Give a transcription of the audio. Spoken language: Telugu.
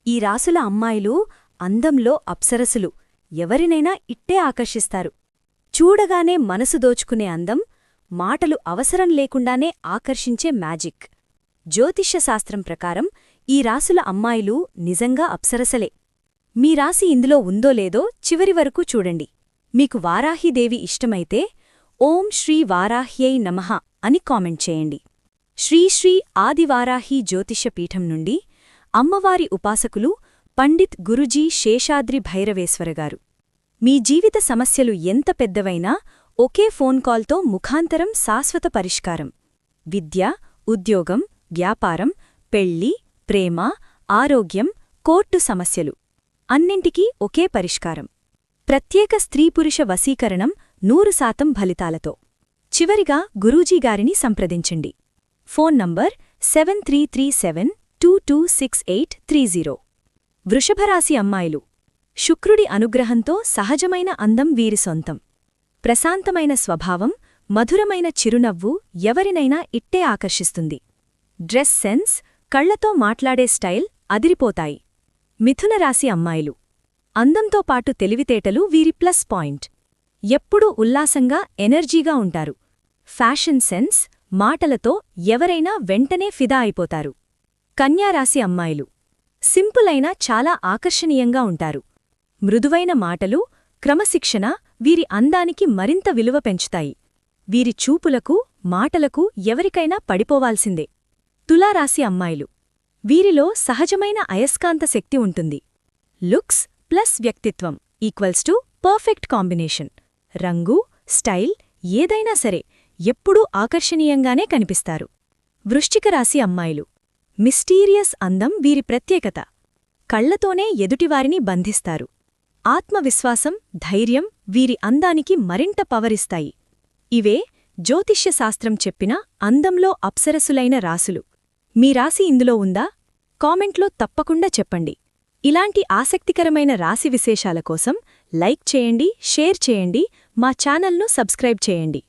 ఈ రాసుల అమ్మాయిలు అందంలో అప్సరసులు. ఎవరినైనా ఇట్టే ఆకర్షిస్తారు. చూడగానే మనసు దోచుకునే అందం, మాటలు అవసరం లేకుండానే ఆకర్షించే మ్యాజిక్. జ్యోతిష్యశాస్త్రం ప్రకారం ఈ రాసుల అమ్మాయిలు నిజంగా అప్సరసలే. మీ రాశి ఇందులో ఉందో లేదో చివరి వరకు చూడండి. మీకు వారాహీదేవి ఇష్టమైతే ఓం శ్రీ వారాహ్యై నమః అని కామెంట్ చేయండి. శ్రీ ఆదివారాహి జ్యోతిష్య పీఠం నుండి అమ్మవారి ఉపాసకులు పండిత్ గురుజీ శేషాద్రి భైరవేశ్వరగారు. మీ జీవిత సమస్యలు ఎంత పెద్దవైనా ఒకే ఫోన్ కాల్తో ముఖాంతరం శాశ్వత పరిష్కారం. విద్య, ఉద్యోగం, వ్యాపారం, పెళ్లి, ప్రేమ, ఆరోగ్యం, కోర్టు సమస్యలు అన్నింటికీ ఒకే పరిష్కారం. ప్రత్యేక స్త్రీపురుష వశీకరణం 100% ఫలితాలతో. చివరిగా గురూజీగారిని సంప్రదించండి. Phone number 7337226830. వృషభరాశి అమ్మాయిలు. శుక్రుడి అనుగ్రహంతో సహజమైన అందం వీరి సొంతం. ప్రశాంతమైన స్వభావం, మధురమైన చిరునవ్వు ఎవరినైనా ఇట్టే ఆకర్షిస్తుంది. డ్రెస్ సెన్స్, కళ్లతో మాట్లాడే స్టైల్ అదిరిపోతాయి. మిథునరాశి అమ్మాయిలు. అందంతో పాటు తెలివితేటలు వీరి ప్లస్ పాయింట్. ఎప్పుడూ ఉల్లాసంగా, ఎనర్జీగా ఉంటారు. ఫ్యాషన్ సెన్స్, మాటలతో ఎవరైనా వెంటనే ఫిదా అయిపోతారు. కన్యారాశి అమ్మాయిలు. సింపుల్ అయినా చాలా ఆకర్షణీయంగా ఉంటారు. మృదువైన మాటలు, క్రమశిక్షణ వీరి అందానికి మరింత విలువ పెంచుతాయి. వీరి చూపులకు, మాటలకు ఎవరికైనా పడిపోవాల్సిందే. తులారాశి అమ్మాయిలు. వీరిలో సహజమైన అయస్కాంత శక్తి ఉంటుంది. లుక్స్ ప్లస్ వ్యక్తిత్వం ఈక్వల్స్ టు పర్ఫెక్ట్ కాంబినేషన్. రంగు, స్టైల్ ఏదైనా సరే ఎప్పుడూ ఆకర్షణీయంగానే కనిపిస్తారు. వృశ్చిక రాశి అమ్మాయిలు. మిస్టీరియస్ అందం వీరి ప్రత్యేకత. కళ్లతోనే ఎదుటివారిని బంధిస్తారు. ఆత్మవిశ్వాసం, ధైర్యం వీరి అందానికి మరింత పవరిస్తాయి. ఇవే జ్యోతిష్యశాస్త్రం చెప్పిన అందంలో అప్సరసులైన రాసులు. మీ రాశి ఇందులో ఉందా? కామెంట్లో తప్పకుండా చెప్పండి. ఇలాంటి ఆసక్తికరమైన రాశి విశేషాల కోసం లైక్ చేయండి, షేర్ చేయండి, మా ఛానల్ను సబ్స్క్రైబ్ చేయండి.